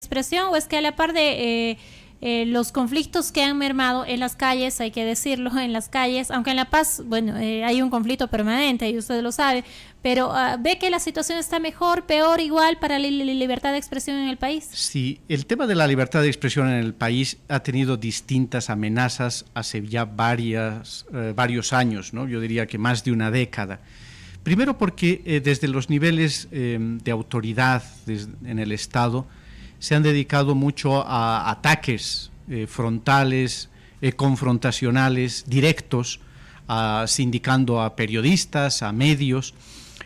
expresión, o es que a la par de los conflictos que han mermado en las calles, hay que decirlo, en las calles, aunque en La Paz, bueno, hay un conflicto permanente y usted lo sabe, pero ¿ve que la situación está mejor, peor, igual para la libertad de expresión en el país? Sí, el tema de la libertad de expresión en el país ha tenido distintas amenazas hace ya varios años, ¿no? Yo diría que más de una década. Primero porque desde los niveles de autoridad en el Estado se han dedicado mucho a ataques frontales, confrontacionales, directos, sindicando a periodistas, a medios,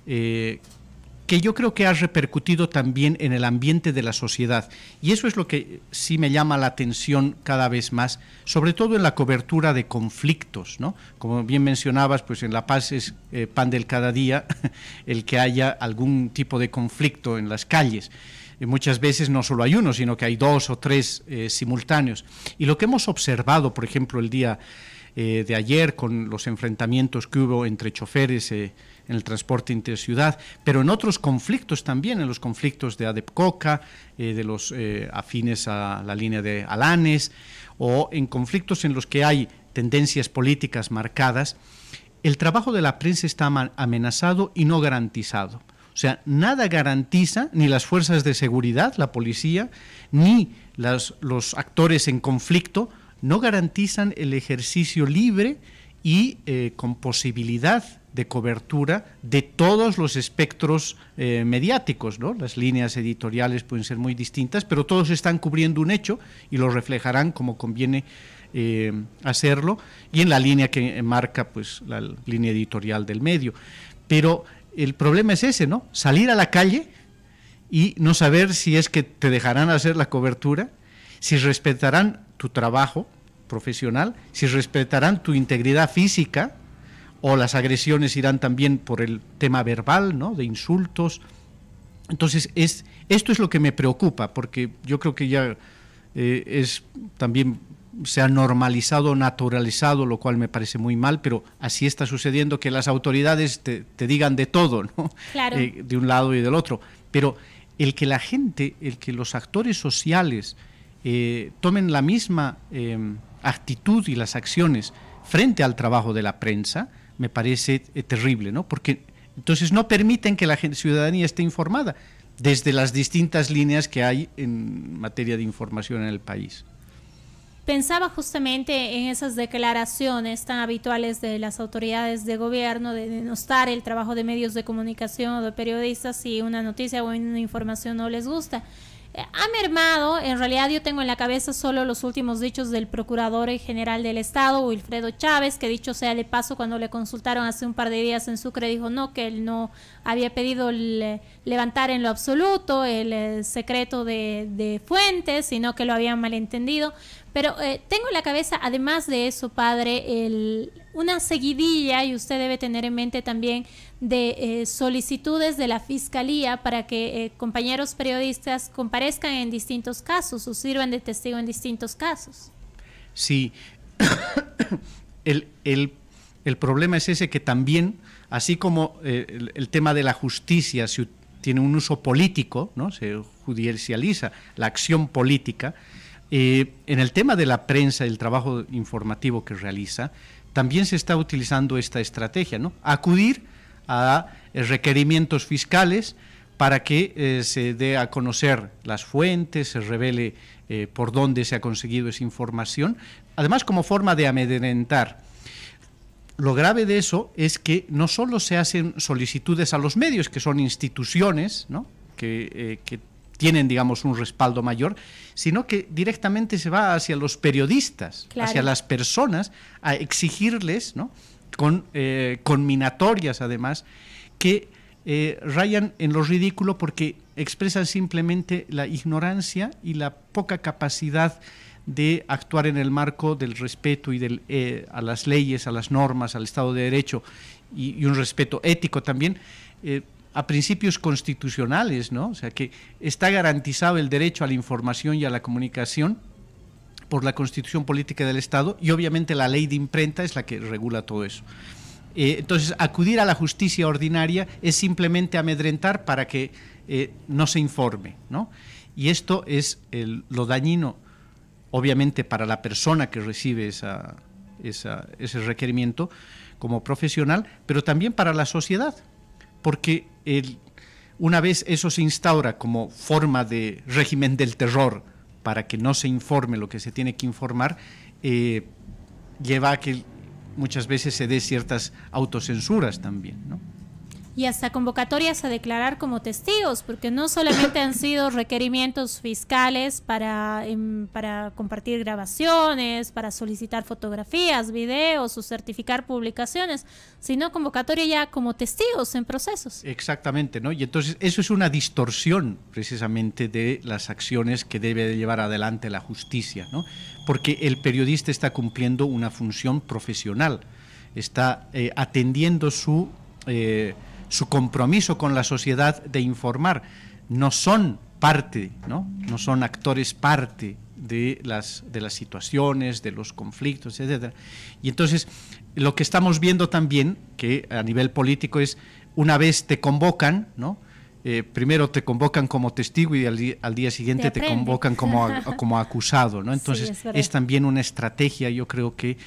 que yo creo que ha repercutido también en el ambiente de la sociedad. Y eso es lo que sí me llama la atención cada vez más, sobre todo en la cobertura de conflictos, ¿no? Como bien mencionabas, pues en La Paz es pan del cada día el que haya algún tipo de conflicto en las calles. Muchas veces no solo hay uno, sino que hay dos o tres simultáneos. Y lo que hemos observado, por ejemplo, el día de ayer con los enfrentamientos que hubo entre choferes en el transporte interciudad, pero en otros conflictos también, en los conflictos de Adepcoca, de los afines a la línea de Alanes, o en conflictos en los que hay tendencias políticas marcadas, el trabajo de la prensa está amenazado y no garantizado. O sea, nada garantiza, ni las fuerzas de seguridad, la policía, ni los actores en conflicto, no garantizan el ejercicio libre y con posibilidad de cobertura de todos los espectros mediáticos, ¿no? Las líneas editoriales pueden ser muy distintas, pero todos están cubriendo un hecho y lo reflejarán como conviene hacerlo, y en la línea que marca pues la línea editorial del medio. Pero el problema es ese, ¿no? Salir a la calle y no saber si es que te dejarán hacer la cobertura, si respetarán tu trabajo profesional, si respetarán tu integridad física, o las agresiones irán también por el tema verbal, ¿no? De insultos. Entonces, esto es lo que me preocupa, porque yo creo que ya también se ha normalizado, naturalizado, lo cual me parece muy mal, pero así está sucediendo, que las autoridades te digan de todo, ¿no? Claro. De un lado y del otro. Pero el que la gente, el que los actores sociales tomen la misma actitud y las acciones frente al trabajo de la prensa, me parece terrible, ¿no? Porque entonces no permiten que la ciudadanía esté informada desde las distintas líneas que hay en materia de información en el país. Pensaba justamente en esas declaraciones tan habituales de las autoridades de gobierno de denostar el trabajo de medios de comunicación o de periodistas si una noticia o una información no les gusta. Ha mermado, en realidad yo tengo en la cabeza solo los últimos dichos del Procurador General del Estado, Wilfredo Chávez, que dicho sea de paso, cuando le consultaron hace un par de días en Sucre, dijo no, que él no había pedido levantar en lo absoluto el secreto de fuentes, sino que lo habían malentendido. Pero tengo en la cabeza, además de eso, padre, una seguidilla, y usted debe tener en mente también, de solicitudes de la Fiscalía para que compañeros periodistas comparezcan en distintos casos o sirvan de testigo en distintos casos. Sí, el problema es ese, que también, así como el tema de la justicia tiene un uso político, ¿no? Se judicializa la acción política, en el tema de la prensa, el trabajo informativo que realiza, también se está utilizando esta estrategia, ¿no? Acudir a requerimientos fiscales para que se dé a conocer las fuentes, se revele por dónde se ha conseguido esa información, además como forma de amedrentar. Lo grave de eso es que no solo se hacen solicitudes a los medios, que son instituciones, ¿no? que tienen, digamos, un respaldo mayor, sino que directamente se va hacia los periodistas, claro, hacia las personas, a exigirles, ¿no? Con conminatorias, además, que rayan en lo ridículo, porque expresan simplemente la ignorancia y la poca capacidad de actuar en el marco del respeto y a las leyes, a las normas, al Estado de Derecho, y un respeto ético también, a principios constitucionales, ¿no? O sea, que está garantizado el derecho a la información y a la comunicación por la Constitución Política del Estado, y obviamente la ley de imprenta es la que regula todo eso. Entonces, acudir a la justicia ordinaria es simplemente amedrentar para que no se informe, ¿no? Y esto es lo dañino, obviamente, para la persona que recibe ese requerimiento como profesional, pero también para la sociedad, porque una vez eso se instaura como forma de régimen del terror para que no se informe lo que se tiene que informar, lleva a que muchas veces se dé ciertas autocensuras también, ¿no? Y hasta convocatorias a declarar como testigos, porque no solamente han sido requerimientos fiscales para compartir grabaciones, para solicitar fotografías, videos o certificar publicaciones, sino convocatoria ya como testigos en procesos. Exactamente, ¿no? Y entonces eso es una distorsión precisamente de las acciones que debe de llevar adelante la justicia, ¿no? Porque el periodista está cumpliendo una función profesional, está atendiendo su compromiso con la sociedad de informar. No son parte, ¿no? No son actores parte de las situaciones, de los conflictos, etc. Y entonces lo que estamos viendo también, que a nivel político es, una vez te convocan, ¿no? Primero te convocan como testigo y al día siguiente te convocan como acusado, ¿no? Entonces sí, es también una estrategia, yo creo que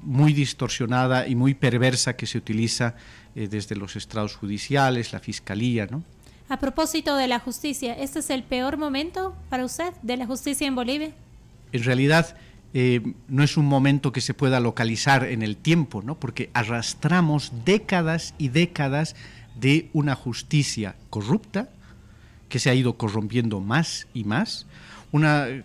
muy distorsionada y muy perversa que se utiliza desde los estrados judiciales, la fiscalía, ¿no? A propósito de la justicia, ¿este es el peor momento para usted de la justicia en Bolivia? En realidad no es un momento que se pueda localizar en el tiempo, ¿no? Porque arrastramos décadas y décadas de una justicia corrupta que se ha ido corrompiendo más y más, una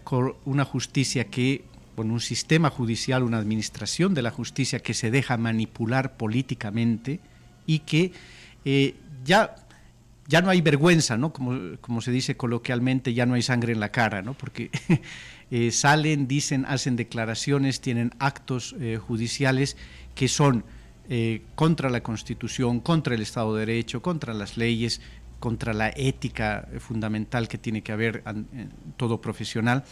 justicia que, bueno, un sistema judicial, una administración de la justicia que se deja manipular políticamente y que ya no hay vergüenza, ¿no? Como se dice coloquialmente, ya no hay sangre en la cara, ¿no? Porque salen, dicen, hacen declaraciones, tienen actos judiciales que son contra la Constitución, contra el Estado de Derecho, contra las leyes, contra la ética fundamental que tiene que haber en todo profesional.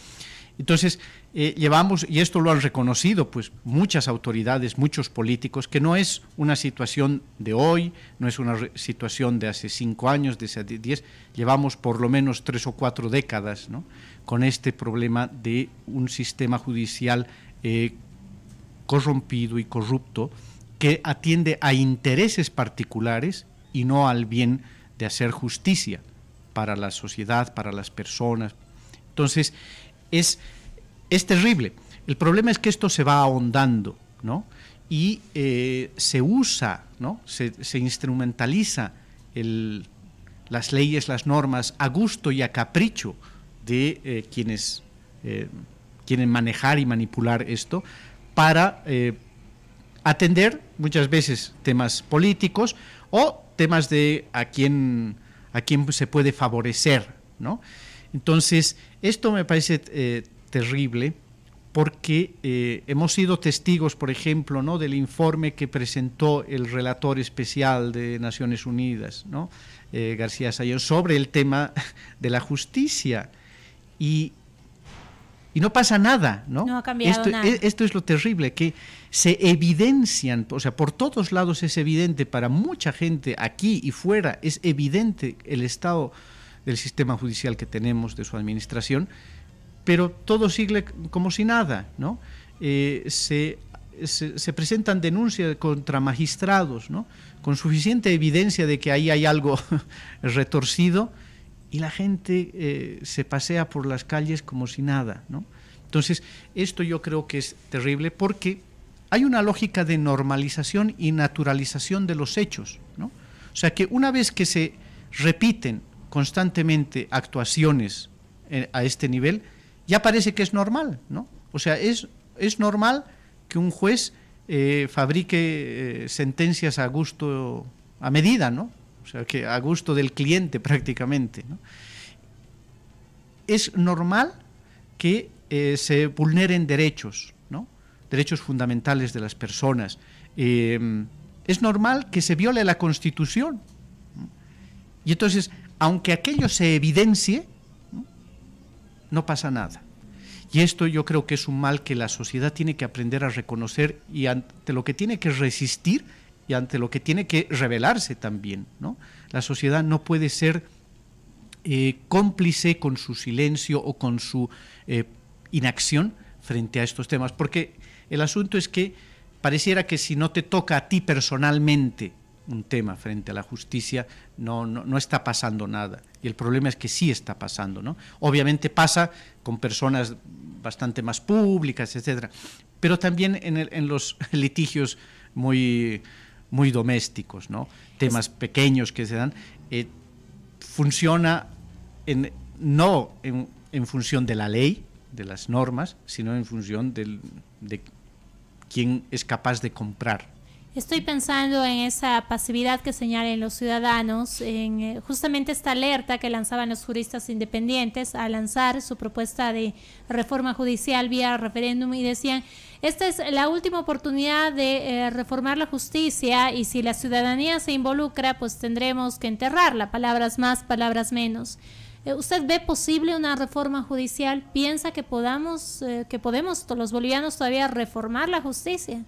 Entonces, llevamos, y esto lo han reconocido pues muchas autoridades, muchos políticos, que no es una situación de hoy, no es una situación de hace 5 años, de hace 10, llevamos por lo menos 3 o 4 décadas, ¿no? Con este problema de un sistema judicial corrompido y corrupto que atiende a intereses particulares y no al bien de hacer justicia para la sociedad, para las personas. Entonces, es terrible. El problema es que esto se va ahondando, ¿no? Y se usa, ¿no? Se instrumentaliza las leyes, las normas a gusto y a capricho de quienes quieren manejar y manipular esto para atender muchas veces temas políticos o temas de a quién se puede favorecer, ¿no? Entonces, esto me parece terrible porque hemos sido testigos, por ejemplo, ¿no? del informe que presentó el relator especial de Naciones Unidas, ¿no? García Sayón, sobre el tema de la justicia y no pasa nada, ¿no? No ha cambiado nada. Esto es lo terrible, que se evidencian, o sea, por todos lados es evidente, para mucha gente aquí y fuera es evidente el estado del sistema judicial que tenemos, de su administración, pero todo sigue como si nada, ¿no? Se presentan denuncias contra magistrados, ¿no? Con suficiente evidencia de que ahí hay algo retorcido, y la gente se pasea por las calles como si nada, ¿no? Entonces, esto yo creo que es terrible porque hay una lógica de normalización y naturalización de los hechos, ¿no? O sea, que una vez que se repiten constantemente actuaciones a este nivel, ya parece que es normal, ¿no? O sea, es normal que un juez fabrique sentencias a gusto, a medida, ¿no? O sea, que a gusto del cliente prácticamente, ¿no? Es normal que se vulneren derechos, ¿no? Derechos fundamentales de las personas. Es normal que se viole la Constitución, ¿no? Y entonces, aunque aquello se evidencie, no pasa nada. Y esto yo creo que es un mal que la sociedad tiene que aprender a reconocer y ante lo que tiene que resistir y ante lo que tiene que rebelarse también, ¿no? La sociedad no puede ser cómplice con su silencio o con su inacción frente a estos temas, porque el asunto es que pareciera que si no te toca a ti personalmente un tema frente a la justicia, no está pasando nada. Y el problema es que sí está pasando, ¿no? Obviamente pasa con personas bastante más públicas, etcétera, pero también en los litigios muy domésticos, ¿no? Temas pequeños que se dan, funciona no en función de la ley, de las normas, sino en función de quién es capaz de comprar. Estoy pensando en esa pasividad que señalan los ciudadanos, en justamente esta alerta que lanzaban los juristas independientes al lanzar su propuesta de reforma judicial vía referéndum, y decían: esta es la última oportunidad de reformar la justicia, y si la ciudadanía se involucra, pues tendremos que enterrarla, palabras más, palabras menos. ¿Usted ve posible una reforma judicial? ¿Piensa que podemos los bolivianos todavía reformar la justicia?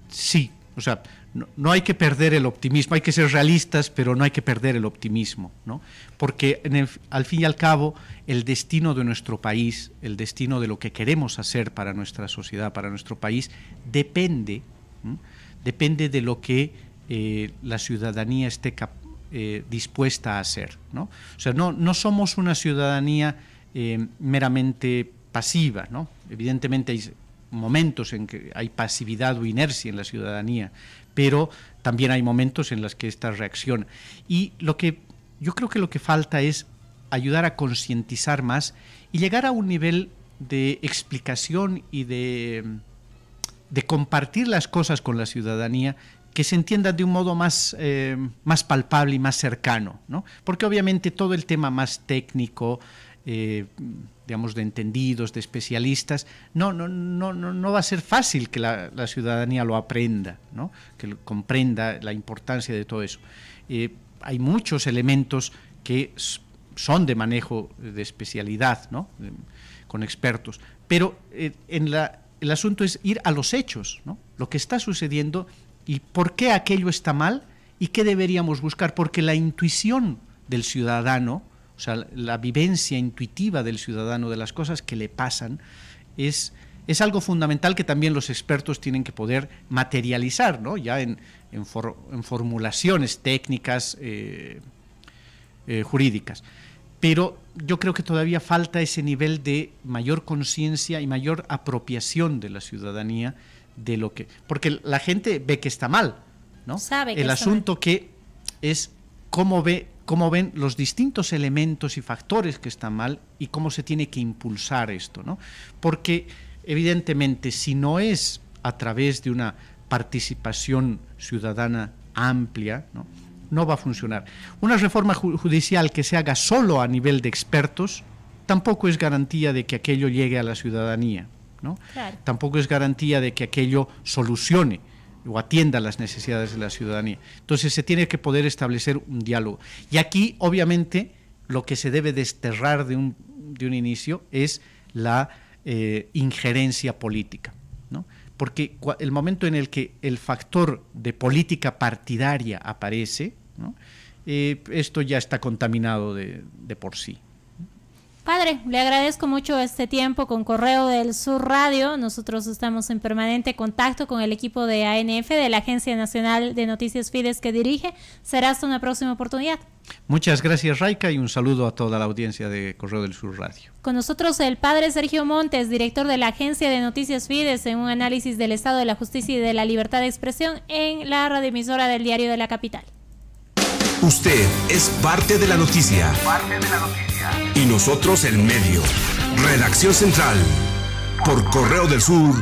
Sí, o sea, no hay que perder el optimismo, hay que ser realistas, pero no hay que perder el optimismo, ¿no? Porque al fin y al cabo el destino de nuestro país, el destino de lo que queremos hacer para nuestra sociedad, para nuestro país, depende de lo que la ciudadanía esté dispuesta a hacer, ¿no? O sea, no somos una ciudadanía meramente pasiva, ¿no? Evidentemente hay momentos en que hay pasividad o inercia en la ciudadanía, pero también hay momentos en los que esta reacciona. Y yo creo que lo que falta es ayudar a concientizar más y llegar a un nivel de explicación y de compartir las cosas con la ciudadanía que se entienda de un modo más palpable y más cercano, ¿no? Porque obviamente todo el tema más técnico, digamos, de entendidos, de especialistas, no va a ser fácil que la ciudadanía lo aprenda, ¿no? Que comprenda la importancia de todo eso. Hay muchos elementos que son de manejo de especialidad, ¿no? Con expertos, pero el asunto es ir a los hechos, ¿no? Lo que está sucediendo y por qué aquello está mal y qué deberíamos buscar, porque la intuición del ciudadano, o sea, la vivencia intuitiva del ciudadano de las cosas que le pasan, es algo fundamental que también los expertos tienen que poder materializar, ¿no? Ya en formulaciones técnicas jurídicas. Pero yo creo que todavía falta ese nivel de mayor conciencia y mayor apropiación de la ciudadanía de lo que... Porque la gente ve que está mal, ¿no? Sabe que el está asunto mal. Que es cómo ven los distintos elementos y factores que están mal y cómo se tiene que impulsar esto, ¿no? Porque evidentemente si no es a través de una participación ciudadana amplia, no va a funcionar. Una reforma judicial que se haga solo a nivel de expertos tampoco es garantía de que aquello llegue a la ciudadanía, ¿no? Claro. Tampoco es garantía de que aquello solucione o atienda las necesidades de la ciudadanía. Entonces se tiene que poder establecer un diálogo. Y aquí, obviamente, lo que se debe desterrar de un inicio es la injerencia política, ¿no? Porque el momento en el que el factor de política partidaria aparece, ¿no? Esto ya está contaminado de por sí. Padre, le agradezco mucho este tiempo con Correo del Sur Radio. Nosotros estamos en permanente contacto con el equipo de ANF, de la Agencia Nacional de Noticias Fides que dirige. Será hasta una próxima oportunidad. Muchas gracias, Raica, y un saludo a toda la audiencia de Correo del Sur Radio. Con nosotros el padre Sergio Montes, director de la Agencia de Noticias Fides, en un análisis del estado de la justicia y de la libertad de expresión en la radioemisora del Diario de la Capital. Usted es parte de la noticia. Y nosotros el medio. Redacción Central. Por Correo del Sur.